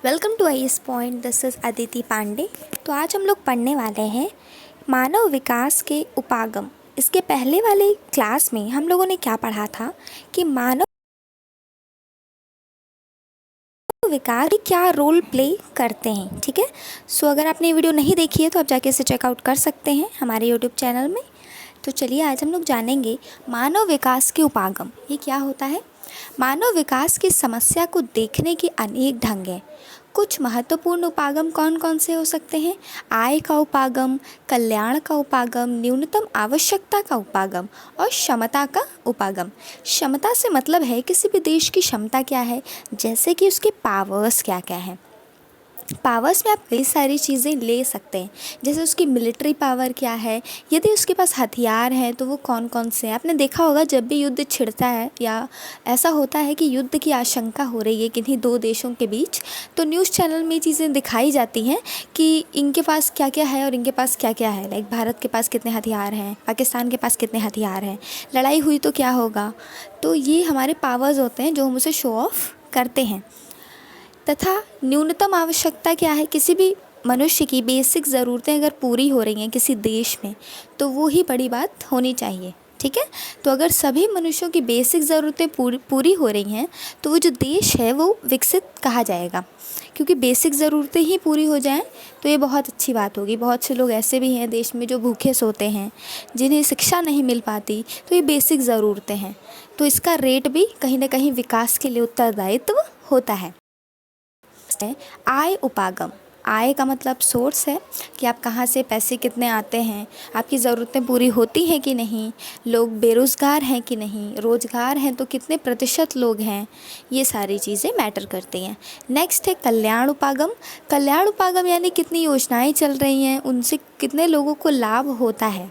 Welcome to IAS point. This is Aditi Pandey. तो आज हम लोग पढ़ने वाले हैं मानव विकास के उपागम। इसके पहले वाले क्लास में हम लोगों ने क्या पढ़ा था कि मानव विकास में क्या रोल प्ले करते हैं। ठीक है, सो अगर आपने ये वीडियो नहीं देखी है तो आप जाके इसे चेकआउट कर सकते हैं हमारे यूट्यूब चैनल में। तो चलिए आज हम लोग जानेंगे मानव विकास के उपागम, ये क्या होता है। मानव विकास की समस्या को देखने के अनेक ढंग हैं। कुछ महत्वपूर्ण उपागम कौन कौन से हो सकते हैं? आय का उपागम, कल्याण का उपागम, न्यूनतम आवश्यकता का उपागम और क्षमता का उपागम। क्षमता से मतलब है किसी भी देश की क्षमता क्या है, जैसे कि उसके पावर्स क्या क्या है। पावर्स में आप कई सारी चीज़ें ले सकते हैं, जैसे उसकी मिलिट्री पावर क्या है, यदि उसके पास हथियार हैं तो वो कौन कौन से हैं। आपने देखा होगा जब भी युद्ध छिड़ता है या ऐसा होता है कि युद्ध की आशंका हो रही है किन्हीं दो देशों के बीच, तो न्यूज़ चैनल में चीज़ें दिखाई जाती हैं कि इनके पास क्या क्या है और इनके पास क्या क्या है। लाइक भारत के पास कितने हथियार हैं, पाकिस्तान के पास कितने हथियार हैं, लड़ाई हुई तो क्या होगा। तो ये हमारे पावर्स होते हैं जो हम उसे शो ऑफ करते हैं। तथा न्यूनतम आवश्यकता क्या है, किसी भी मनुष्य की बेसिक ज़रूरतें अगर पूरी हो रही हैं किसी देश में तो वो ही बड़ी बात होनी चाहिए। ठीक है, तो अगर सभी मनुष्यों की बेसिक ज़रूरतें पूरी हो रही हैं तो वो जो देश है वो विकसित कहा जाएगा, क्योंकि बेसिक ज़रूरतें ही पूरी हो जाएं तो ये बहुत अच्छी बात होगी। बहुत से लोग ऐसे भी हैं देश में जो भूखे सोते हैं, जिन्हें शिक्षा नहीं मिल पाती, तो ये बेसिक ज़रूरतें हैं। तो इसका रेट भी कहीं ना कहीं विकास के लिए उत्तरदायित्व होता है। आय उपागम। आय का मतलब सोर्स है कि आप कहाँ से पैसे कितने आते हैं, आपकी ज़रूरतें पूरी होती हैं कि नहीं, लोग बेरोज़गार हैं कि नहीं, रोज़गार हैं तो कितने प्रतिशत लोग हैं, ये सारी चीज़ें मैटर करती हैं। नेक्स्ट है कल्याण उपागम। कल्याण उपागम यानी कितनी योजनाएं चल रही हैं, उनसे कितने लोगों को लाभ होता है।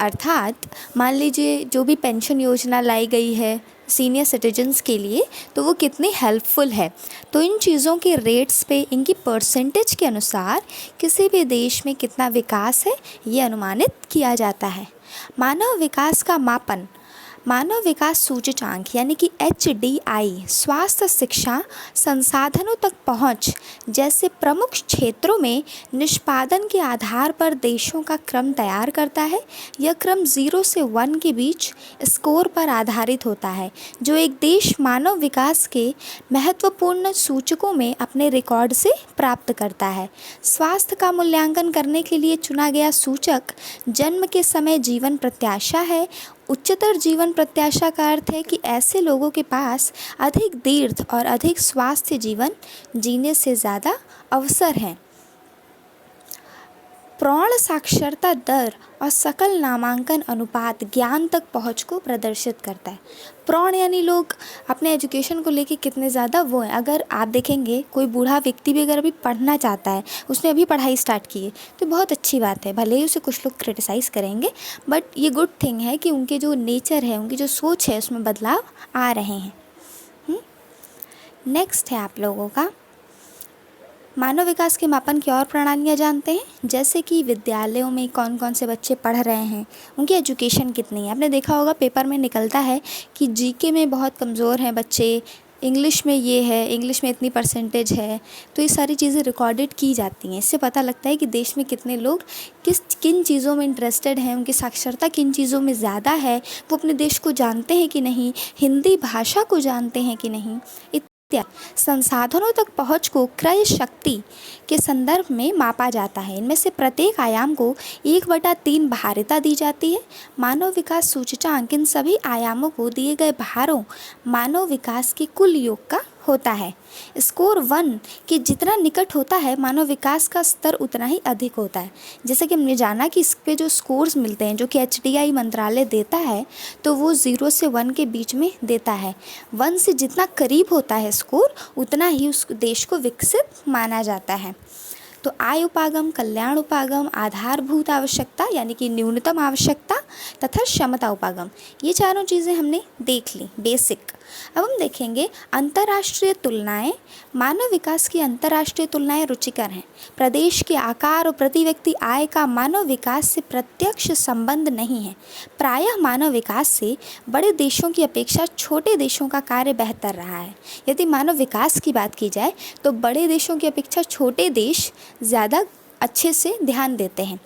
अर्थात मान लीजिए जो भी पेंशन योजना लाई गई है सीनियर सिटीजन्स के लिए, तो वो कितनी हेल्पफुल है। तो इन चीज़ों के रेट्स पे, इनकी परसेंटेज के अनुसार किसी भी देश में कितना विकास है ये अनुमानित किया जाता है। मानव विकास का मापन। मानव विकास सूचकांक यानी कि HDI स्वास्थ्य, शिक्षा, संसाधनों तक पहुंच जैसे प्रमुख क्षेत्रों में निष्पादन के आधार पर देशों का क्रम तैयार करता है। यह क्रम 0 से 1 के बीच स्कोर पर आधारित होता है, जो एक देश मानव विकास के महत्वपूर्ण सूचकों में अपने रिकॉर्ड से प्राप्त करता है। स्वास्थ्य का मूल्यांकन करने के लिए चुना गया सूचक जन्म के समय जीवन प्रत्याशा है। उच्चतर जीवन प्रत्याशा का अर्थ है कि ऐसे लोगों के पास अधिक दीर्घ और अधिक स्वास्थ्य जीवन जीने से ज़्यादा अवसर हैं। प्रौढ़ साक्षरता दर और सकल नामांकन अनुपात ज्ञान तक पहुंच को प्रदर्शित करता है। प्रौढ़ यानी लोग अपने एजुकेशन को लेके कितने ज़्यादा वो हैं। अगर आप देखेंगे कोई बूढ़ा व्यक्ति भी अगर अभी पढ़ना चाहता है, उसने अभी पढ़ाई स्टार्ट की है, तो बहुत अच्छी बात है। भले ही उसे कुछ लोग क्रिटिसाइज़ करेंगे, बट ये गुड थिंग है कि उनके जो नेचर है, उनकी जो सोच है, उसमें बदलाव आ रहे हैं। नेक्स्ट है आप लोगों का मानव विकास के मापन की और प्रणालियाँ जानते हैं, जैसे कि विद्यालयों में कौन कौन से बच्चे पढ़ रहे हैं, उनकी एजुकेशन कितनी है। आपने देखा होगा पेपर में निकलता है कि जीके में बहुत कमज़ोर हैं बच्चे, इंग्लिश में ये है, इंग्लिश में इतनी परसेंटेज है। तो ये सारी चीज़ें रिकॉर्डेड की जाती हैं। इससे पता लगता है कि देश में कितने लोग किन चीज़ों में इंटरेस्टेड हैं, उनकी साक्षरता किन चीज़ों में ज़्यादा है, वो अपने देश को जानते हैं कि नहीं, हिंदी भाषा को जानते हैं कि नहीं। संसाधनों तक पहुंच को क्रय शक्ति के संदर्भ में मापा जाता है। इनमें से प्रत्येक आयाम को 1/3 भारिता दी जाती है। मानव विकास सूचकांक इन सभी आयामों को दिए गए भारों मानव विकास के कुल योग का होता है। स्कोर 1 के जितना निकट होता है, मानव विकास का स्तर उतना ही अधिक होता है। जैसे कि हमने जाना कि इस पे जो स्कोर्स मिलते हैं, जो कि HDI मंत्रालय देता है, तो वो 0 से 1 के बीच में देता है। 1 से जितना करीब होता है स्कोर, उतना ही उस देश को विकसित माना जाता है। तो आय उपागम, कल्याण उपागम, आधारभूत आवश्यकता यानी कि न्यूनतम आवश्यकता तथा क्षमता उपागम, ये चारों चीज़ें हमने देख ली बेसिक। अब हम देखेंगे अंतर्राष्ट्रीय तुलनाएं। मानव विकास की अंतर्राष्ट्रीय तुलनाएं रुचिकर हैं। प्रदेश के आकार और प्रति व्यक्ति आय का मानव विकास से प्रत्यक्ष संबंध नहीं है। प्रायः मानव विकास से बड़े देशों की अपेक्षा छोटे देशों का कार्य बेहतर रहा है। यदि मानव विकास की बात की जाए तो बड़े देशों की अपेक्षा छोटे देश ज़्यादा अच्छे से ध्यान देते हैं।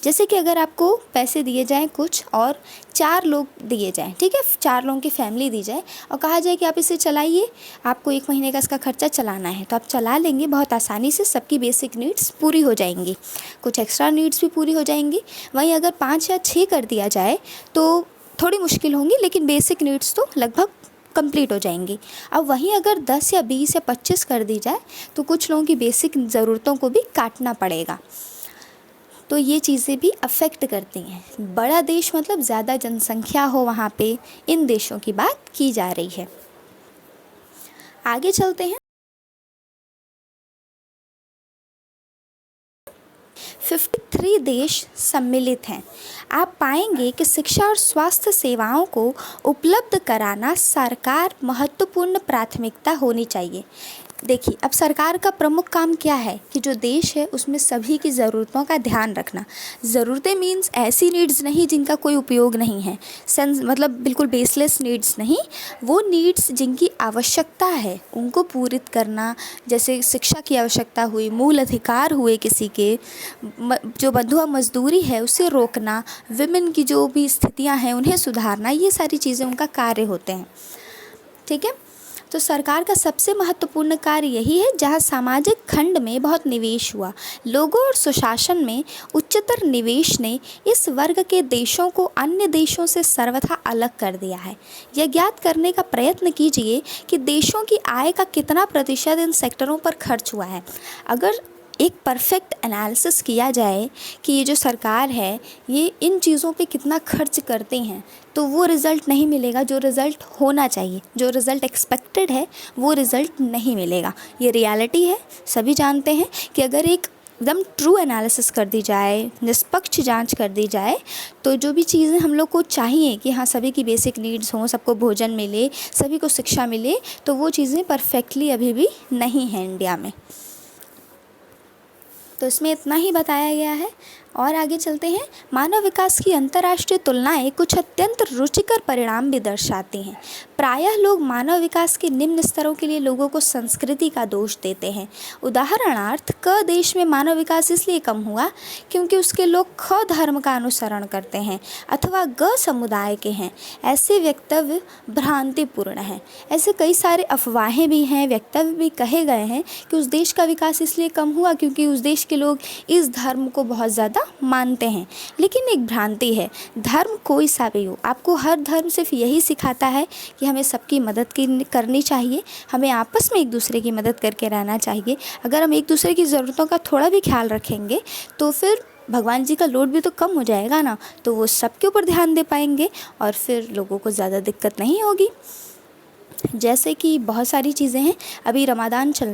जैसे कि अगर आपको पैसे दिए जाएं कुछ और 4 लोग दिए जाएं, ठीक है, 4 लोगों की फैमिली दी जाए और कहा जाए कि आप इसे चलाइए, आपको 1 महीने का इसका खर्चा चलाना है, तो आप चला लेंगे बहुत आसानी से, सबकी बेसिक नीड्स पूरी हो जाएंगी, कुछ एक्स्ट्रा नीड्स भी पूरी हो जाएंगी। वहीं अगर 5 या 6 कर दिया जाए तो थोड़ी मुश्किल होंगी, लेकिन बेसिक नीड्स तो लगभग कंप्लीट हो जाएंगी। अब वहीं अगर 10 या 20 या 25 कर दी जाए तो कुछ लोगों की बेसिक ज़रूरतों को भी काटना पड़ेगा। तो ये चीज़ें भी अफेक्ट करती हैं। बड़ा देश मतलब ज़्यादा जनसंख्या हो वहाँ पे, इन देशों की बात की जा रही है। आगे चलते हैं। 53 देश सम्मिलित हैं। आप पाएंगे कि शिक्षा और स्वास्थ्य सेवाओं को उपलब्ध कराना सरकार महत्वपूर्ण प्राथमिकता होनी चाहिए। देखिए, अब सरकार का प्रमुख काम क्या है कि जो देश है उसमें सभी की ज़रूरतों का ध्यान रखना। ज़रूरतें मीन्स ऐसी नीड्स नहीं जिनका कोई उपयोग नहीं है, सेंस मतलब बिल्कुल बेसलेस नीड्स नहीं, वो नीड्स जिनकी आवश्यकता है उनको पूरित करना। जैसे शिक्षा की आवश्यकता हुई, मूल अधिकार हुए किसी के, जो बंधुआ मजदूरी है उसे रोकना, विमेन की जो भी स्थितियाँ हैं उन्हें सुधारना, ये सारी चीज़ें उनका कार्य होते हैं। ठीक है, तो सरकार का सबसे महत्वपूर्ण कार्य यही है जहाँ सामाजिक खंड में बहुत निवेश हुआ। लोगों और सुशासन में उच्चतर निवेश ने इस वर्ग के देशों को अन्य देशों से सर्वथा अलग कर दिया है। यह ज्ञात करने का प्रयत्न कीजिए कि देशों की आय का कितना प्रतिशत इन सेक्टरों पर खर्च हुआ है। अगर एक परफेक्ट एनालिसिस किया जाए कि ये जो सरकार है ये इन चीज़ों पे कितना खर्च करते हैं, तो वो रिज़ल्ट नहीं मिलेगा जो रिज़ल्ट होना चाहिए। जो रिज़ल्ट एक्सपेक्टेड है वो रिज़ल्ट नहीं मिलेगा। ये रियलिटी है, सभी जानते हैं कि अगर एक एकदम ट्रू एनालिसिस कर दी जाए, निष्पक्ष जांच कर दी जाए, तो जो भी चीज़ें हम लोग को चाहिए कि हाँ सभी की बेसिक नीड्स हों, सबको भोजन मिले, सभी को शिक्षा मिले, तो वो चीज़ें परफेक्टली अभी भी नहीं हैं इंडिया में। तो इसमें इतना ही बताया गया है। और आगे चलते हैं। मानव विकास की अंतर्राष्ट्रीय तुलनाएं कुछ अत्यंत रुचिकर परिणाम भी दर्शाती हैं। प्रायः लोग मानव विकास के निम्न स्तरों के लिए लोगों को संस्कृति का दोष देते हैं। उदाहरणार्थ, क देश में मानव विकास इसलिए कम हुआ क्योंकि उसके लोग ख धर्म का अनुसरण करते हैं अथवा ग समुदाय के हैं। ऐसे वक्तव्य भ्रांतिपूर्ण हैं। ऐसे कई सारे अफवाहें भी हैं, वक्तव्य भी कहे गए हैं कि उस देश का विकास इसलिए कम हुआ क्योंकि उस देश के लोग इस धर्म को बहुत ज़्यादा मानते हैं। लेकिन एक भ्रांति है। धर्म कोई सा भी हो, आपको हर धर्म सिर्फ यही सिखाता है कि हमें सबकी मदद करनी चाहिए, हमें आपस में एक दूसरे की मदद करके रहना चाहिए। अगर हम एक दूसरे की ज़रूरतों का थोड़ा भी ख्याल रखेंगे तो फिर भगवान जी का लोड भी तो कम हो जाएगा ना, तो वो सबके ऊपर ध्यान दे पाएंगे और फिर लोगों को ज़्यादा दिक्कत नहीं होगी। जैसे कि बहुत सारी चीज़ें हैं। अभी रमज़ान चल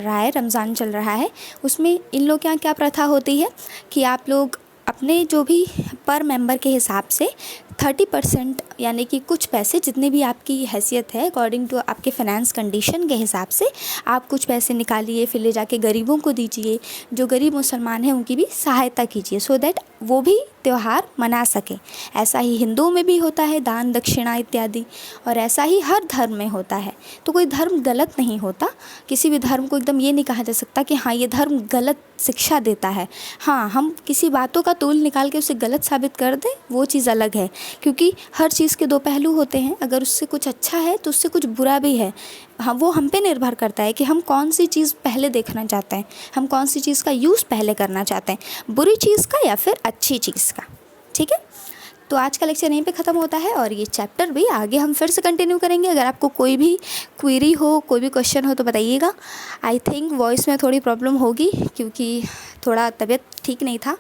रहा है, उसमें इन लोग के यहाँ क्या प्रथा होती है कि आप लोग अपने जो भी पर मेंबर के हिसाब से 30% यानी कि कुछ पैसे, जितनी भी आपकी हैसियत है अकॉर्डिंग टू आपके फाइनेंस कंडीशन के हिसाब से आप कुछ पैसे निकालिए, फिर ले जाके गरीबों को दीजिए। जो गरीब मुसलमान हैं उनकी भी सहायता कीजिए, सो दैट वो भी त्यौहार मना सकें। ऐसा ही हिंदुओं में भी होता है, दान दक्षिणा इत्यादि, और ऐसा ही हर धर्म में होता है। तो कोई धर्म गलत नहीं होता, किसी भी धर्म को एकदम ये नहीं कहा जा सकता कि हाँ ये धर्म गलत शिक्षा देता है। हाँ, हम किसी बातों का तोल निकाल के उसे गलत साबित कर दें वो चीज़ अलग है, क्योंकि हर चीज़ के दो पहलू होते हैं। अगर उससे कुछ अच्छा है तो उससे कुछ बुरा भी है। हाँ, वो हम पे निर्भर करता है कि हम कौन सी चीज़ पहले देखना चाहते हैं, हम कौन सी चीज़ का यूज़ पहले करना चाहते हैं, बुरी चीज़ का या फिर अच्छी चीज़ का। ठीक है, तो आज का लेक्चर यहीं पे ख़त्म होता है और ये चैप्टर भी आगे हम फिर से कंटिन्यू करेंगे। अगर आपको कोई भी क्वेरी हो, कोई भी क्वेश्चन हो तो बताइएगा। आई थिंक वॉइस में थोड़ी प्रॉब्लम होगी क्योंकि थोड़ा तबीयत ठीक नहीं था,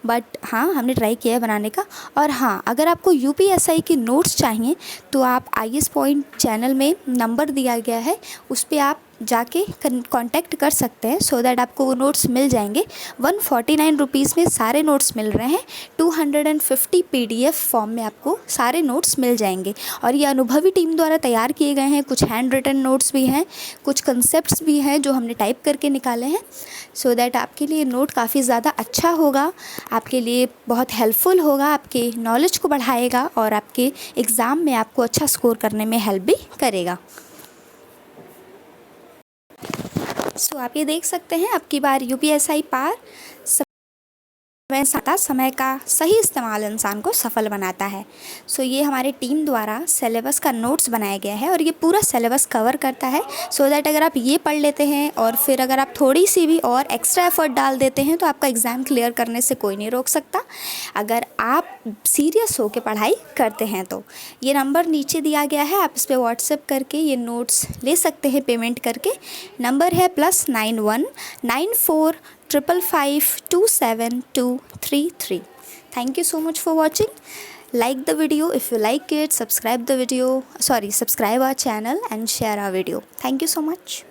बट हाँ हमने ट्राई किया है बनाने का। और हाँ, अगर आपको यूपीएसआई के नोट्स चाहिए तो आप IAS पॉइंट चैनल में नंबर दिया गया है, उस पर आप जाके कांटेक्ट कर सकते हैं, सो दैट आपको वो नोट्स मिल जाएंगे। 149 रुपीज़ में सारे नोट्स मिल रहे हैं। 250 PDF फॉर्म में आपको सारे नोट्स मिल जाएंगे और ये अनुभवी टीम द्वारा तैयार किए गए हैं। कुछ हैंड रिटन नोट्स भी हैं, कुछ कंसेप्ट्स भी हैं जो हमने टाइप करके निकाले हैं, सो दैट आपके लिए नोट काफ़ी ज़्यादा अच्छा होगा, आपके लिए बहुत हेल्पफुल होगा, आपके नॉलेज को बढ़ाएगा और आपके एग्ज़ाम में आपको अच्छा स्कोर करने में हेल्प भी करेगा। सो आप ये देख सकते हैं, अब की बार UPSI पार समय का सही इस्तेमाल इंसान को सफल बनाता है। सो ये हमारी टीम द्वारा सिलेबस का नोट्स बनाया गया है और ये पूरा सिलेबस कवर करता है, सो दैट अगर आप ये पढ़ लेते हैं और फिर अगर आप थोड़ी सी भी और एक्स्ट्रा एफर्ट डाल देते हैं तो आपका एग्ज़ाम क्लियर करने से कोई नहीं रोक सकता, अगर आप सीरियस होकर पढ़ाई करते हैं तो। ये नंबर नीचे दिया गया है, आप इस पर व्हाट्सएप करके ये नोट्स ले सकते हैं पेमेंट करके। नंबर है +91 94 555 27233। Thank you so much for watching. Like the video if you like it, subscribe our channel and share our video. Thank you so much.